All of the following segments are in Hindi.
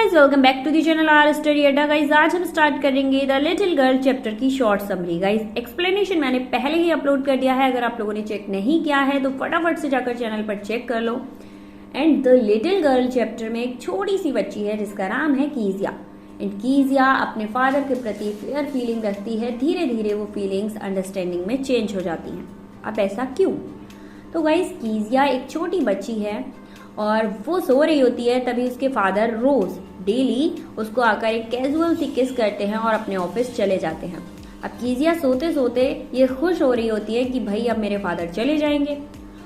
Guys, welcome back to the channel R study Adda. Guys, आज हम स्टार्ट करेंगे द लिटिल गर्ल चैप्टर की शॉर्ट समरी। गाइज, एक्सप्लेनेशन मैंने पहले ही अपलोड कर दिया है, अगर आप लोगों ने चेक नहीं किया है तो फटाफट से जाकर चैनल पर चेक कर लो। And the little girl chapter में एक छोटी सी बच्ची है जिसका नाम है कीजिया। एंड कीजिया अपने फादर के प्रति फेयर फीलिंग रखती है। धीरे धीरे वो फीलिंग्स अंडरस्टैंडिंग में चेंज हो जाती हैं। अब ऐसा क्यों? तो गाइज, कीजिया एक छोटी बच्ची है और वो सो रही होती है, तभी उसके फादर रोज डेली उसको आकर एक कैजुअल सी किस करते हैं और अपने ऑफिस चले जाते हैं। अब कीजिया सोते सोते ये खुश हो रही होती है कि भाई अब मेरे फादर चले जाएंगे।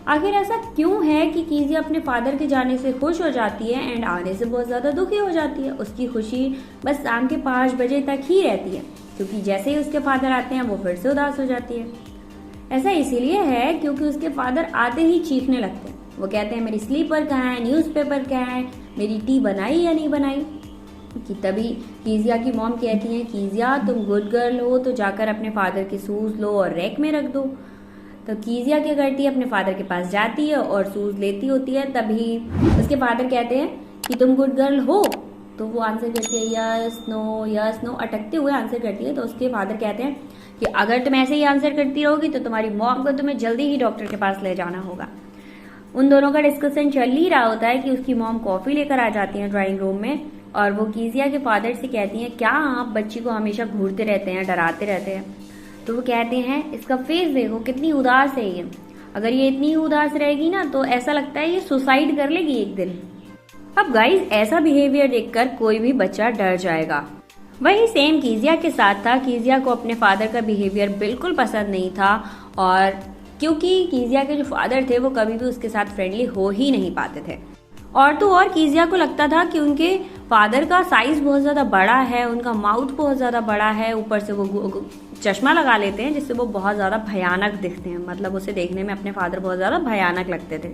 आखिर ऐसा क्यों है कि कीजिया अपने फादर के जाने से खुश हो जाती है एंड आने से बहुत ज्यादा दुखी हो जाती है? उसकी खुशी बस शाम के 5 बजे तक ही रहती है, क्योंकि जैसे ही उसके फादर आते हैं वो फिर से उदास हो जाती है। ऐसा इसीलिए है क्योंकि उसके फादर आते ही चीखने लगते हैं। वो कहते हैं मेरी स्लीपर कहाँ है, न्यूज़पेपर कहाँ है, मेरी टी बनाई या नहीं बनाई। कि तभी कीजिया की मॉम कहती है, कीजिया तुम गुड गर्ल हो तो जाकर अपने फादर के शूज लो और रैक में रख दो। तो कीजिया क्या करती है, अपने फादर के पास जाती है और शूज लेती होती है। तभी उसके फादर कहते हैं कि तुम गुड गर्ल हो? तो वो आंसर करती है यस नो, अटकते हुए आंसर करती है। तो उसके फादर कहते हैं कि अगर तुम ऐसे ही आंसर करती रहोगी तो तुम्हारी मॉम को तुम्हें जल्दी ही डॉक्टर के पास ले जाना होगा। उन दोनों का डिस्कशन चल ही रहा होता है कि उसकी मॉम कॉफी लेकर आ जाती है ड्राइंग रूम में, और वो कीजिया के फादर से कहती हैं क्या आप बच्ची को हमेशा घूरते रहते हैं, डराते रहते हैं? तो वो कहते हैं इसका फेस देखो कितनी उदास है ये, अगर ये इतनी उदास रहेगी ना तो ऐसा लगता है ये सुसाइड कर लेगी एक दिन। अब गाइज, ऐसा बिहेवियर देखकर कोई भी बच्चा डर जाएगा। वही सेम कीजिया के साथ था। कीजिया को अपने फादर का बिहेवियर बिल्कुल पसंद नहीं था, और क्योंकि कीजिया के जो फादर थे वो कभी भी उसके साथ फ्रेंडली हो ही नहीं पाते थे। और तो और कीजिया को लगता था कि उनके फादर का साइज बहुत ज्यादा बड़ा है, उनका माउथ बहुत ज्यादा बड़ा है, ऊपर से वो चश्मा लगा लेते हैं जिससे वो बहुत ज्यादा भयानक दिखते हैं। मतलब उसे देखने में अपने फादर बहुत ज्यादा भयानक लगते थे।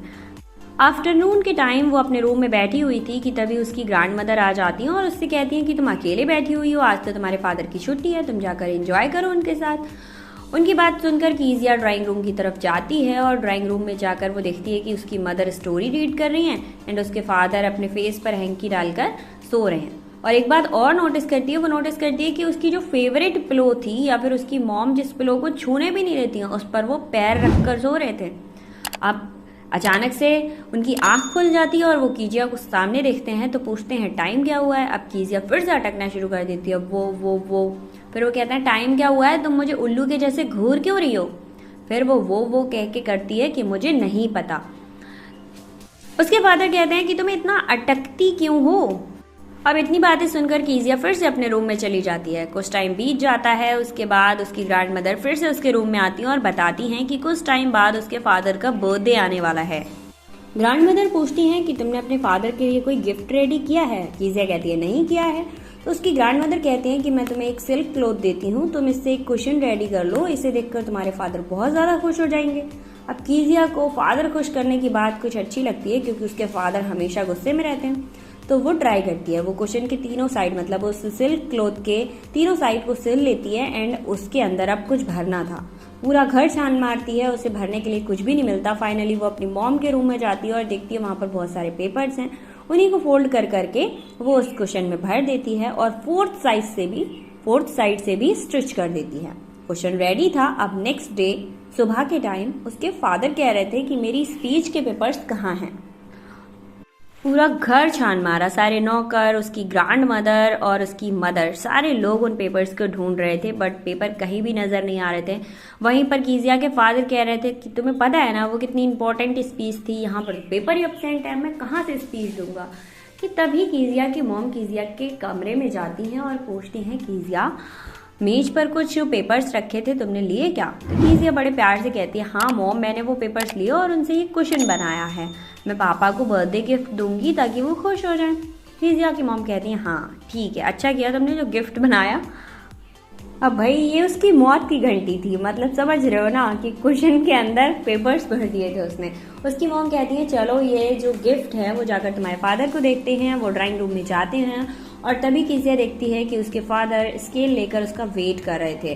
आफ्टरनून के टाइम वो अपने रूम में बैठी हुई थी कि तभी उसकी ग्रैंड मदर आ जाती हैं और उससे कहती हैं कि तुम अकेले बैठी हुई हो, आज तो तुम्हारे फादर की छुट्टी है, तुम जाकर एंजॉय करो उनके साथ। उनकी बात सुनकर कीजिया ड्राइंग रूम की तरफ जाती है और ड्राइंग रूम में जाकर वो देखती है कि उसकी मदर स्टोरी रीड कर रही हैं एंड उसके फादर अपने फेस पर हैंकी डालकर सो रहे हैं। और एक बात और नोटिस करती है, वो नोटिस करती है कि उसकी जो फेवरेट पिलो थी, या फिर उसकी मॉम जिस पिलो को छूने भी नहीं देती हैं, उस पर वो पैर रखकर सो रहे थे। अब अचानक से उनकी आंख खुल जाती है और वो कीजिया को सामने देखते हैं तो पूछते हैं टाइम क्या हुआ है। अब कीजिया फिर से अटकना शुरू कर देती है, वो फिर वो कहते हैं टाइम क्या हुआ है, तुम मुझे उल्लू के जैसे घूर क्यों रही हो? फिर वो कह के करती है कि मुझे नहीं पता। उसके फादर कहते हैं कि तुम इतना अटकती क्यों हो? अब इतनी बातें सुनकर कीजिया फिर से अपने रूम में चली जाती है। कुछ टाइम बीत जाता है, उसके बाद उसकी ग्रैंड मदर फिर से उसके रूम में आती हैं और बताती हैं कि कुछ टाइम बाद उसके फादर का बर्थडे आने वाला है। ग्रैंड मदर पूछती हैं कि तुमने अपने फादर के लिए कोई गिफ्ट रेडी किया है? कीजिया कहती है नहीं किया है। तो उसकी ग्रैंड मदर कहती हैं कि मैं तुम्हें एक सिल्क क्लॉथ देती हूँ, तुम इससे एक कुशन रेडी कर लो, इसे देखकर तुम्हारे फादर बहुत ज्यादा खुश हो जाएंगे। अब कीजिया को फादर खुश करने की बात कुछ अच्छी लगती है क्योंकि उसके फादर हमेशा गुस्से में रहते हैं। तो वो ट्राई करती है, वो कुशन के तीनों साइड, मतलब उस सिल्क क्लॉथ के तीनों साइड को सिल लेती है एंड उसके अंदर अब कुछ भरना था। पूरा घर छान मारती है, उसे भरने के लिए कुछ भी नहीं मिलता। फाइनली वो अपनी मॉम के रूम में जाती है और देखती है वहां पर बहुत सारे पेपर्स हैं, उन्हीं को फोल्ड कर करके वो उस कुशन में भर देती है और फोर्थ साइड से भी स्टिच कर देती है। कुशन रेडी था। अब नेक्स्ट डे सुबह के टाइम उसके फादर कह रहे थे कि मेरी स्पीच के पेपर्स कहाँ हैं। पूरा घर छान मारा, सारे नौकर, उसकी ग्रैंड मदर और उसकी मदर, सारे लोग उन पेपर्स को ढूंढ रहे थे बट पेपर कहीं भी नजर नहीं आ रहे थे। वहीं पर कीजिया के फादर कह रहे थे कि तुम्हें पता है ना वो कितनी इंपॉर्टेंट स्पीच थी, यहाँ पर पेपर ही एब्सेंट है, मैं कहाँ से स्पीच दूंगा? कि तभी कीजिया की मॉम कीजिया के कमरे में जाती हैं और पूछती हैं कीजिया मेज पर कुछ पेपर्स रखे थे, तुमने लिए क्या? तो कीजिया बड़े प्यार से कहती है हाँ मॉम, मैंने वो पेपर्स लिए और उनसे ये कुशन बनाया है, मैं पापा को बर्थडे गिफ्ट दूंगी ताकि वो खुश हो जाएं। कीजिया की मॉम कहती है हाँ ठीक है, अच्छा किया तुमने जो गिफ्ट बनाया। अब भाई ये उसकी मौत की घंटी थी, मतलब समझ रहे हो ना कि कुशन के अंदर पेपर्स भर दिए थे उसने। उसकी मॉम कहती है चलो ये जो गिफ्ट है वो जाकर तुम्हारे फादर को देखते हैं। वो ड्राइंग रूम में जाते हैं और तभी कीजिया देखती है कि उसके फादर स्केल लेकर उसका वेट कर रहे थे।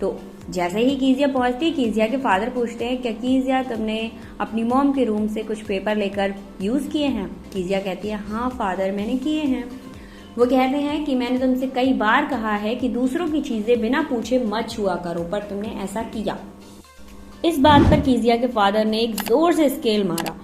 तो जैसे ही कीजिया पहुंचती है, कीजिया के फादर पूछते हैं क्या कीजिया तुमने अपनी मॉम के रूम से कुछ पेपर लेकर यूज किए हैं? कीजिया कहती है हाँ फादर मैंने किए हैं। वो कहते हैं कि मैंने तुमसे कई बार कहा है कि दूसरों की चीजें बिना पूछे मत छुआ करो, पर तुमने ऐसा किया। इस बात पर कीजिया के फादर ने एक जोर से स्केल मारा।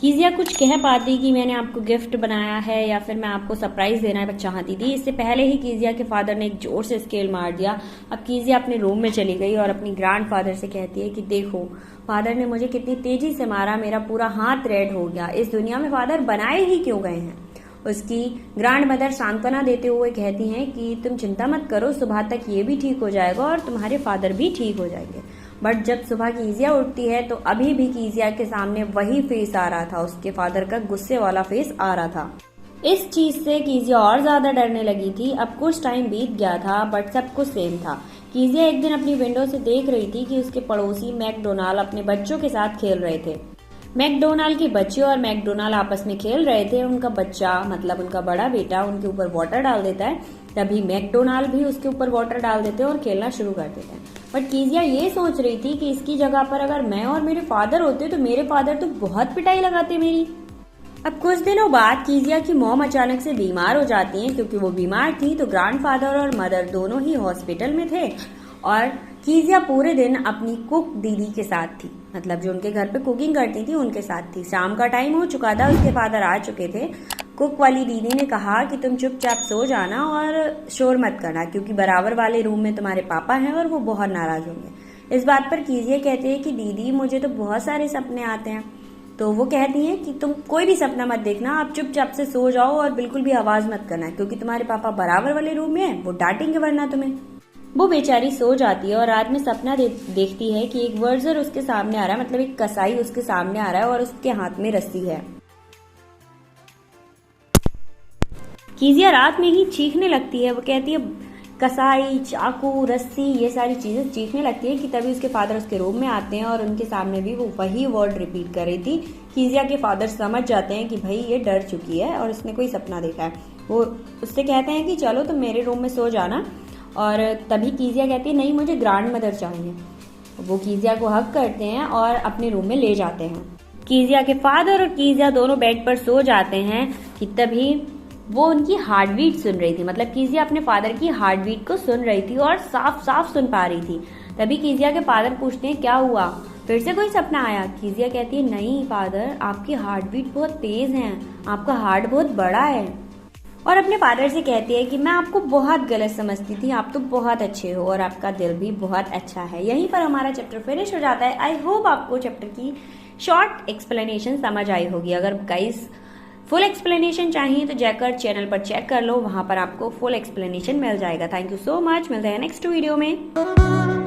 कीजिया कुछ कह पाती कि मैंने आपको गिफ्ट बनाया है या फिर मैं आपको सरप्राइज देना चाहती थी, इससे पहले ही कीजिया के फादर ने एक जोर से स्केल मार दिया। अब कीजिया अपने रूम में चली गई और अपनी ग्रैंडफादर से कहती है कि देखो फादर ने मुझे कितनी तेजी से मारा, मेरा पूरा हाथ रेड हो गया। इस दुनिया में फादर बनाए ही क्यों गए हैं। उसकी ग्रैंड मदर सांत्वना देते हुए कहती हैं कि तुम चिंता मत करो, सुबह तक ये भी ठीक हो जाएगा और तुम्हारे फादर भी ठीक हो जाएंगे। बट जब सुबह कीजिया उठती है तो अभी भी कीजिया के सामने वही फेस आ रहा था, उसके फादर का गुस्से वाला फेस आ रहा था। इस चीज से कीजिया और ज्यादा डरने लगी थी। अब कुछ टाइम बीत गया था बट सब कुछ सेम था। कीजिया एक दिन अपनी विंडो से देख रही थी कि उसके पड़ोसी मैकडोनाल्ड अपने बच्चों के साथ खेल रहे थे। मैकडोनाल्ड के बच्चे और मैकडोनाल्ड आपस में खेल रहे थे। उनका बच्चा मतलब उनका बड़ा बेटा उनके ऊपर वाटर डाल देता है, तभी मैकडोनाल्ड भी उसके ऊपर वाटर डाल देते हैं और खेलना शुरू कर देते हैं। बट कीजिया ये सोच रही थी कि इसकी जगह पर अगर मैं और मेरे फादर होते तो मेरे फादर तो बहुत पिटाई लगाते मेरी। अब कुछ दिनों बाद कीजिया की मॉम अचानक से बीमार हो जाती हैं। क्योंकि वो बीमार थी तो ग्रैंडफादर और मदर दोनों ही हॉस्पिटल में थे और कीजिया पूरे दिन अपनी कुक दीदी के साथ थी, मतलब जो उनके घर पे कुकिंग करती थी उनके साथ थी। शाम का टाइम हो चुका था, उसके फादर आ चुके थे। कुक वाली दीदी ने कहा कि तुम चुपचाप सो जाना और शोर मत करना, क्योंकि बराबर वाले रूम में तुम्हारे पापा हैं और वो बहुत नाराज होंगे। इस बात पर कीजिया कहते हैं कि दीदी मुझे तो बहुत सारे सपने आते हैं। तो वो कहती हैं कि तुम कोई भी सपना मत देखना, आप चुपचाप से सो जाओ और बिल्कुल भी आवाज मत करना, क्योंकि तुम्हारे पापा बराबर वाले रूम में हैं, वो डांटेंगे वरना तुम्हें। वो बेचारी सो जाती है और रात में सपना देखती है कि एक वर्जर उसके सामने आ रहा है, मतलब एक कसाई उसके सामने आ रहा है और उसके हाथ में रस्सी है। कीजिया रात में ही चीखने लगती है। वो कहती है कसाई, चाकू, रस्सी, ये सारी चीजें चीखने लगती है कि तभी उसके फादर उसके रूम में आते हैं और उनके सामने भी वो वही वर्ड रिपीट कर रही थी। कीजिया के फादर समझ जाते हैं कि भाई ये डर चुकी है और इसने कोई सपना देखा है। वो उससे कहते हैं कि चलो तुम मेरे रूम में सो जाना, और तभी कीजिया कहती है नहीं मुझे ग्रैंड मदर चाहिए। वो कीजिया को हक करते हैं और अपने रूम में ले जाते हैं। कीजिया के फादर और कीजिया दोनों बेड पर सो जाते हैं कि तभी वो उनकी हार्ट बीट सुन रही थी, मतलब कीजिया अपने फादर की हार्ट बीट को सुन रही थी और साफ साफ सुन पा रही थी। तभी कीजिया के फादर पूछते हैं क्या हुआ, फिर से कोई सपना आया। कीजिया कहती है नहीं फादर, आपकी हार्ट बीट बहुत तेज है, आपका हार्ट बहुत बड़ा है। और अपने फादर से कहती है कि मैं आपको बहुत गलत समझती थी, आप तो बहुत अच्छे हो और आपका दिल भी बहुत अच्छा है। यहीं पर हमारा चैप्टर फिनिश हो जाता है। आई होप आपको चैप्टर की शॉर्ट एक्सप्लेनेशन समझ आई होगी। अगर गाइस फुल एक्सप्लेनेशन चाहिए तो जाकर चैनल पर चेक कर लो, वहां पर आपको फुल एक्सप्लेनेशन मिल जाएगा। थैंक यू सो मच, मिलते हैं नेक्स्ट वीडियो में।